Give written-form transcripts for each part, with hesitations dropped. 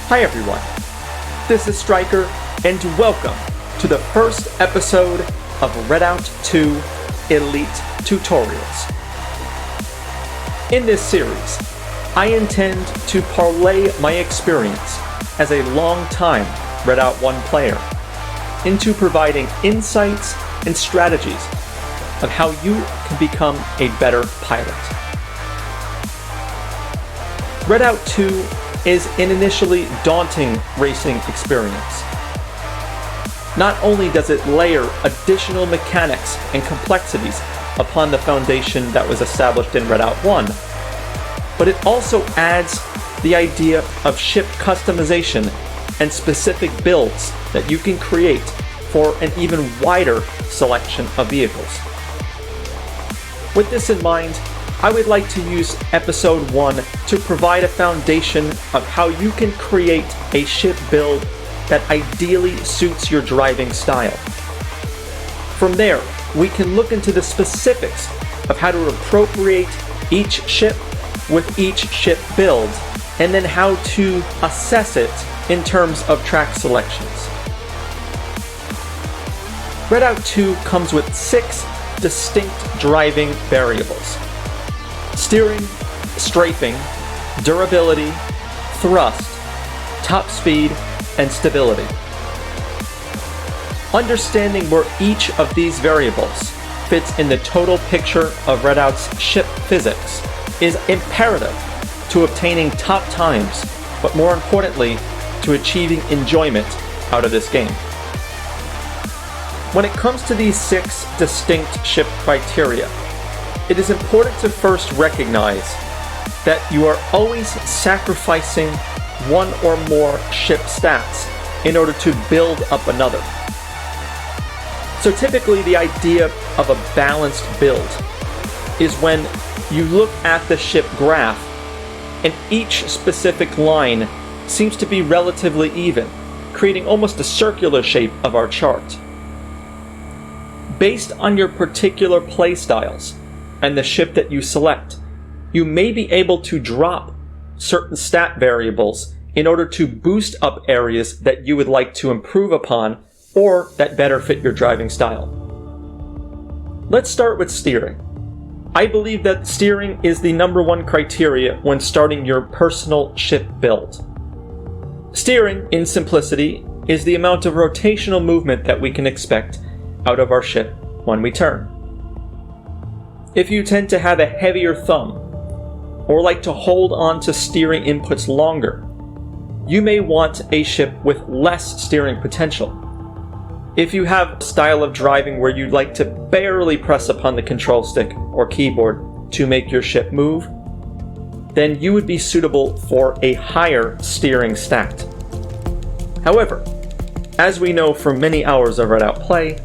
Hi everyone, this is Striker, and welcome to the first episode of Redout 2 Elite Tutorials. In this series, I intend to parlay my experience as a long-time Redout 1 player into providing insights and strategies of how you can become a better pilot. Redout 2 is an initially daunting racing experience. Not only does it layer additional mechanics and complexities upon the foundation that was established in Redout 1, but it also adds the idea of ship customization and specific builds that you can create for an even wider selection of vehicles. With this in mind, I would like to use episode 1 to provide a foundation of how you can create a ship build that ideally suits your driving style. From there, we can look into the specifics of how to appropriate each ship with each ship build, and then how to assess it in terms of track selections. Redout 2 comes with 6 distinct driving variables: steering, strafing, durability, thrust, top speed, and stability. Understanding where each of these variables fits in the total picture of Redout's ship physics is imperative to obtaining top times, but more importantly, to achieving enjoyment out of this game. When it comes to these 6 distinct ship criteria, it is important to first recognize that you are always sacrificing one or more ship stats in order to build up another. So typically the idea of a balanced build is when you look at the ship graph and each specific line seems to be relatively even, creating almost a circular shape of our chart. Based on your particular playstyles and the ship that you select, you may be able to drop certain stat variables in order to boost up areas that you would like to improve upon or that better fit your driving style. Let's start with steering. I believe that steering is the #1 criteria when starting your personal ship build. Steering, in simplicity, is the amount of rotational movement that we can expect out of our ship when we turn. If you tend to have a heavier thumb, or like to hold on to steering inputs longer, you may want a ship with less steering potential. If you have a style of driving where you'd like to barely press upon the control stick or keyboard to make your ship move, then you would be suitable for a higher steering stat. However, as we know from many hours of Redout play,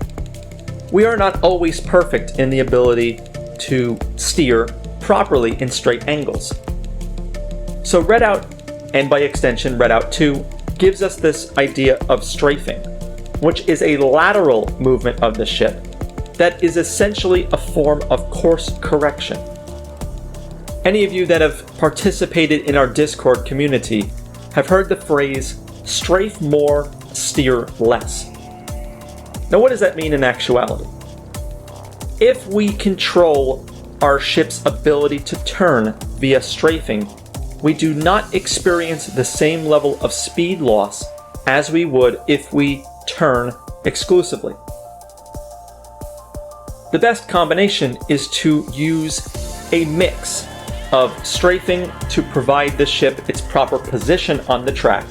we are not always perfect in the ability to steer properly in straight angles. So Redout, and by extension Redout 2, gives us this idea of strafing, which is a lateral movement of the ship that is essentially a form of course correction. Any of you that have participated in our Discord community have heard the phrase, strafe more, steer less. Now what does that mean in actuality? If we control our ship's ability to turn via strafing, we do not experience the same level of speed loss as we would if we turn exclusively. The best combination is to use a mix of strafing to provide the ship its proper position on the track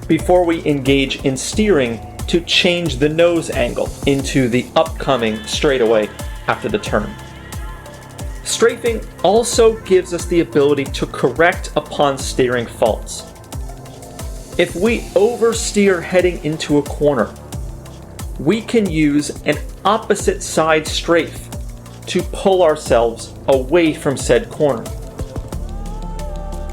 before we engage in steering to change the nose angle into the upcoming straightaway after the turn. Strafing also gives us the ability to correct upon steering faults. If we oversteer heading into a corner, we can use an opposite side strafe to pull ourselves away from said corner.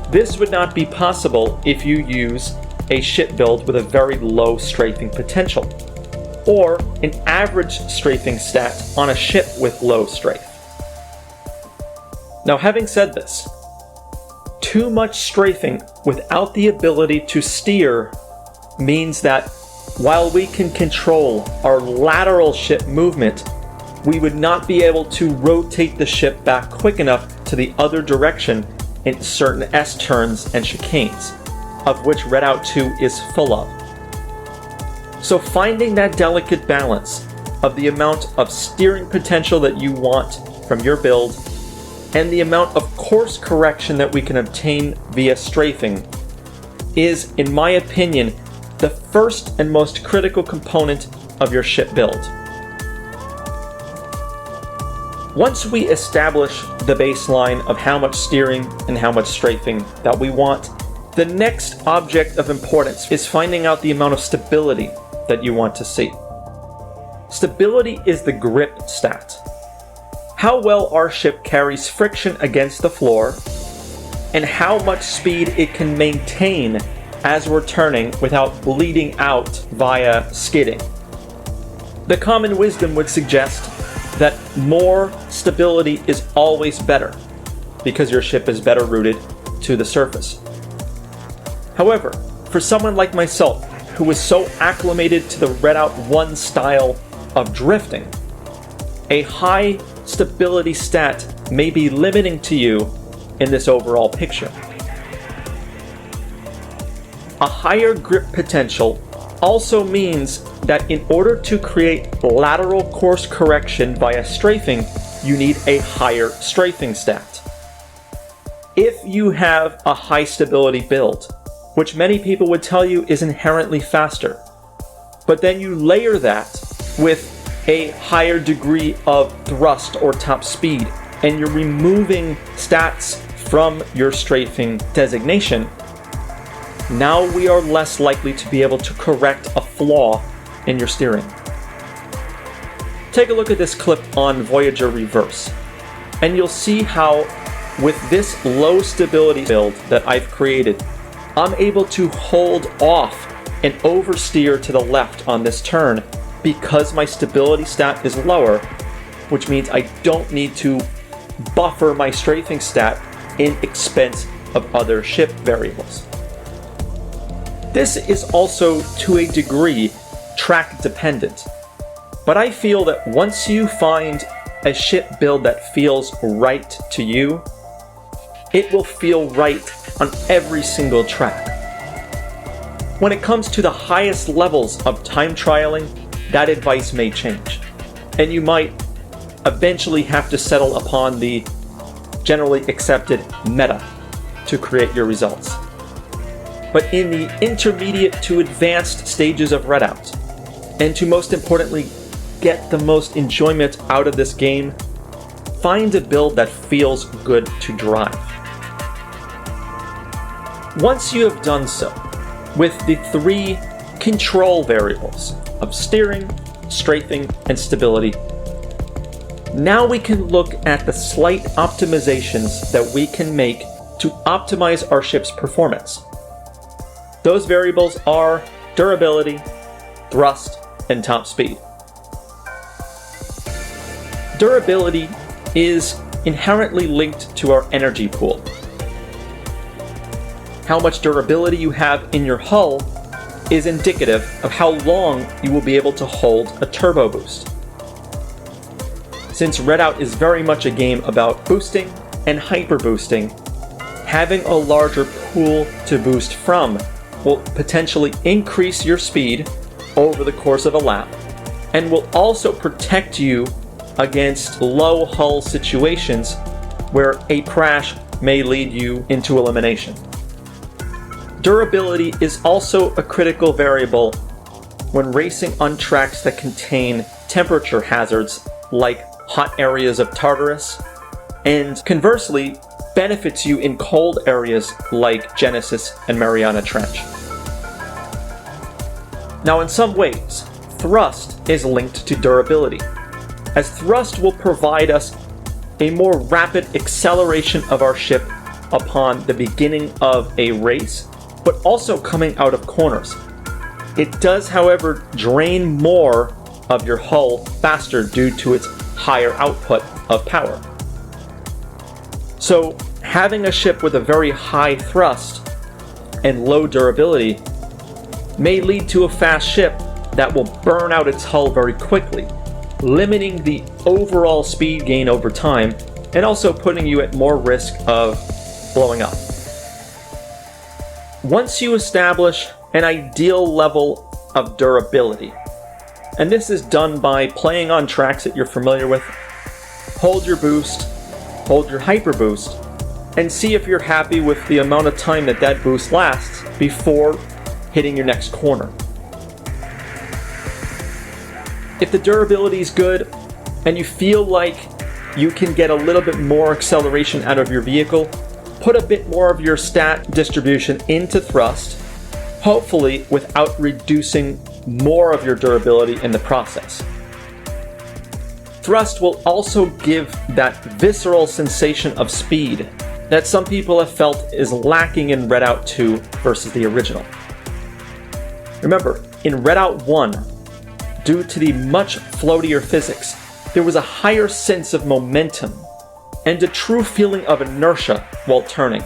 This would not be possible if you use a ship build with a very low strafing potential, or an average strafing stat on a ship with low strafe. Now, having said this, Too much strafing without the ability to steer means that while we can control our lateral ship movement, we would not be able to rotate the ship back quick enough to the other direction in certain S-turns and chicanes, of which Redout 2 is full of. So finding that delicate balance of the amount of steering potential that you want from your build and the amount of course correction that we can obtain via strafing is, in my opinion, the first and most critical component of your ship build. Once we establish the baseline of how much steering and how much strafing that we want, the next object of importance is finding out the amount of stability that you want to see. Stability is the grip stat. How well our ship carries friction against the floor, and how much speed it can maintain as we're turning without bleeding out via skidding. The common wisdom would suggest that more stability is always better, because your ship is better rooted to the surface. However, for someone like myself, who is so acclimated to the Redout 1 style of drifting, a high stability stat may be limiting to you in this overall picture. A higher grip potential also means that in order to create lateral course correction via strafing, you need a higher strafing stat. If you have a high stability build, which many people would tell you is inherently faster, but then you layer that with a higher degree of thrust or top speed, and you're removing stats from your strafing designation, now we are less likely to be able to correct a flaw in your steering. Take a look at this clip on Voyager Reverse, and you'll see how with this low stability build that I've created, I'm able to hold off and oversteer to the left on this turn because my stability stat is lower, which means I don't need to buffer my strafing stat in expense of other ship variables. This is also, to a degree, track dependent, but I feel that once you find a ship build that feels right to you, it will feel right on every single track. When it comes to the highest levels of time trialing, that advice may change, and you might eventually have to settle upon the generally accepted meta to create your results. But in the intermediate to advanced stages of Redout, and to most importantly get the most enjoyment out of this game, find a build that feels good to drive. Once you have done so, with the 3 control variables of steering, strafing, and stability, now we can look at the slight optimizations that we can make to optimize our ship's performance. Those variables are durability, thrust, and top speed. Durability is inherently linked to our energy pool. How much durability you have in your hull is indicative of how long you will be able to hold a turbo boost. Since Redout is very much a game about boosting and hyper boosting, having a larger pool to boost from will potentially increase your speed over the course of a lap, and will also protect you against low hull situations where a crash may lead you into elimination. Durability is also a critical variable when racing on tracks that contain temperature hazards like hot areas of Tartarus, and conversely benefits you in cold areas like Genesis and Mariana Trench. Now, in some ways, thrust is linked to durability, as thrust will provide us a more rapid acceleration of our ship upon the beginning of a race, but also coming out of corners. It does, however, drain more of your hull faster due to its higher output of power. So having a ship with a very high thrust and low durability may lead to a fast ship that will burn out its hull very quickly, limiting the overall speed gain over time and also putting you at more risk of blowing up. Once you establish an ideal level of durability, and this is done by playing on tracks that you're familiar with, hold your boost, hold your hyper boost, and see if you're happy with the amount of time that that boost lasts before hitting your next corner. If the durability is good and you feel like you can get a little bit more acceleration out of your vehicle, put a bit more of your stat distribution into thrust, hopefully without reducing more of your durability in the process. Thrust will also give that visceral sensation of speed that some people have felt is lacking in Redout 2 versus the original. Remember, in Redout 1, due to the much floatier physics, there was a higher sense of momentum and a true feeling of inertia while turning.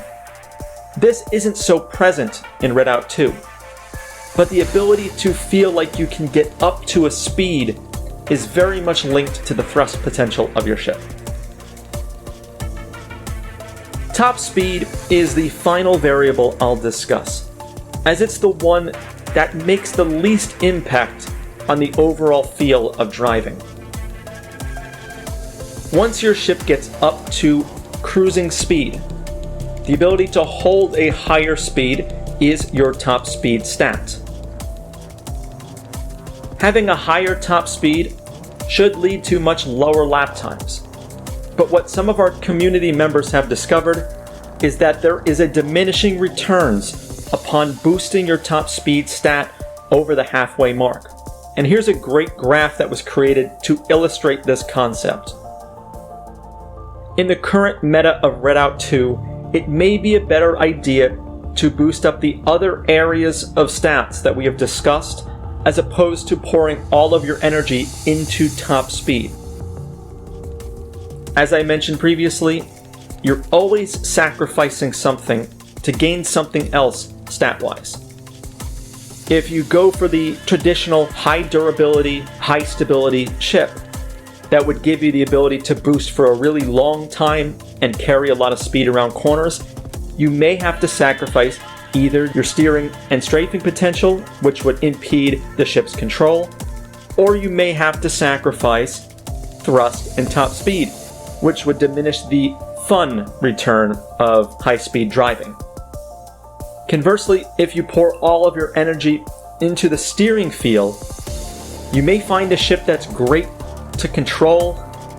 This isn't so present in Redout 2, but the ability to feel like you can get up to a speed is very much linked to the thrust potential of your ship. Top speed is the final variable I'll discuss, as it's the one that makes the least impact on the overall feel of driving. Once your ship gets up to cruising speed, the ability to hold a higher speed is your top speed stat. Having a higher top speed should lead to much lower lap times. But what some of our community members have discovered is that there is a diminishing returns upon boosting your top speed stat over the halfway mark. And here's a great graph that was created to illustrate this concept. In the current meta of Redout 2, it may be a better idea to boost up the other areas of stats that we have discussed, as opposed to pouring all of your energy into top speed. As I mentioned previously, you're always sacrificing something to gain something else stat-wise. If you go for the traditional high durability, high stability ship, that would give you the ability to boost for a really long time and carry a lot of speed around corners, you may have to sacrifice either your steering and strafing potential, which would impede the ship's control, or you may have to sacrifice thrust and top speed, which would diminish the fun return of high-speed driving. Conversely, if you pour all of your energy into the steering feel, you may find a ship that's great to control,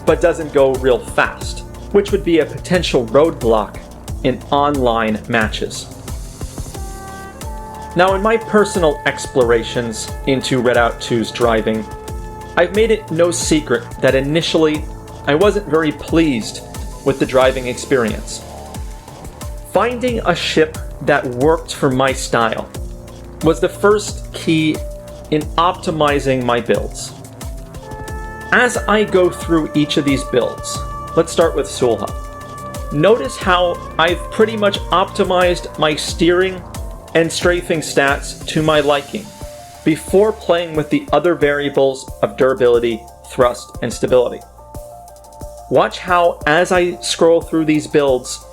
but doesn't go real fast, which would be a potential roadblock in online matches. Now, in my personal explorations into Redout 2's driving, I've made it no secret that initially I wasn't very pleased with the driving experience. Finding a ship that worked for my style was the first key in optimizing my builds. As I go through each of these builds, let's start with Sulha. Notice how I've pretty much optimized my steering and strafing stats to my liking before playing with the other variables of durability, thrust, and stability. Watch how, as I scroll through these builds,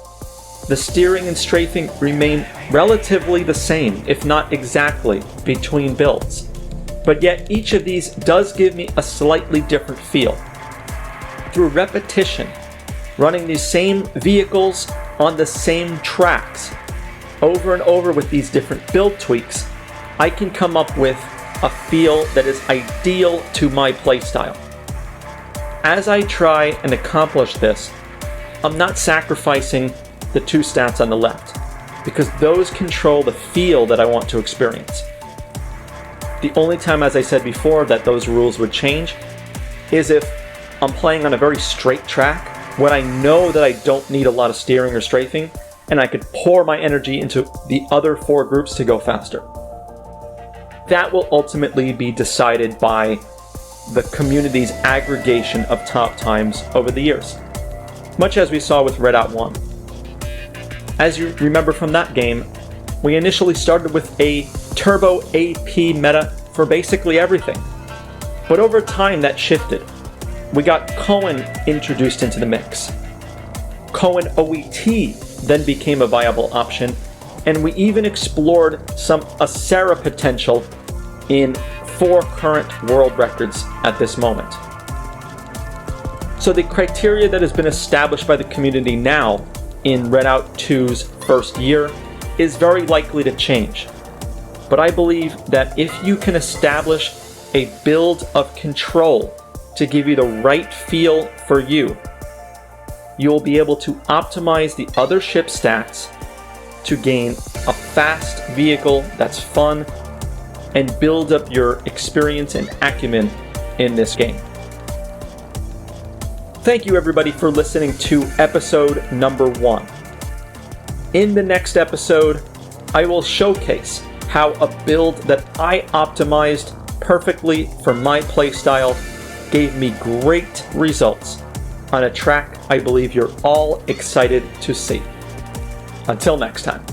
the steering and strafing remain relatively the same, if not exactly, between builds. But yet each of these does give me a slightly different feel. Through repetition, running these same vehicles on the same tracks, over and over with these different build tweaks, I can come up with a feel that is ideal to my playstyle. As I try and accomplish this, I'm not sacrificing the two stats on the left, because those control the feel that I want to experience. The only time, as I said before, that those rules would change is if I'm playing on a very straight track, when I know that I don't need a lot of steering or strafing, and I could pour my energy into the other four groups to go faster. That will ultimately be decided by the community's aggregation of top times over the years, much as we saw with Redout 1. As you remember from that game, we initially started with a turbo AP meta for basically everything. But over time that shifted. We got Cohen introduced into the mix. Cohen OET then became a viable option, and we even explored some Acera potential in 4 current world records at this moment. So the criteria that has been established by the community now in Redout 2's first year is very likely to change. But I believe that if you can establish a build of control to give you the right feel for you, you'll be able to optimize the other ship stats to gain a fast vehicle that's fun and build up your experience and acumen in this game. Thank you everybody for listening to episode number 1. In the next episode, I will showcase how a build that I optimized perfectly for my playstyle gave me great results on a track I believe you're all excited to see. Until next time.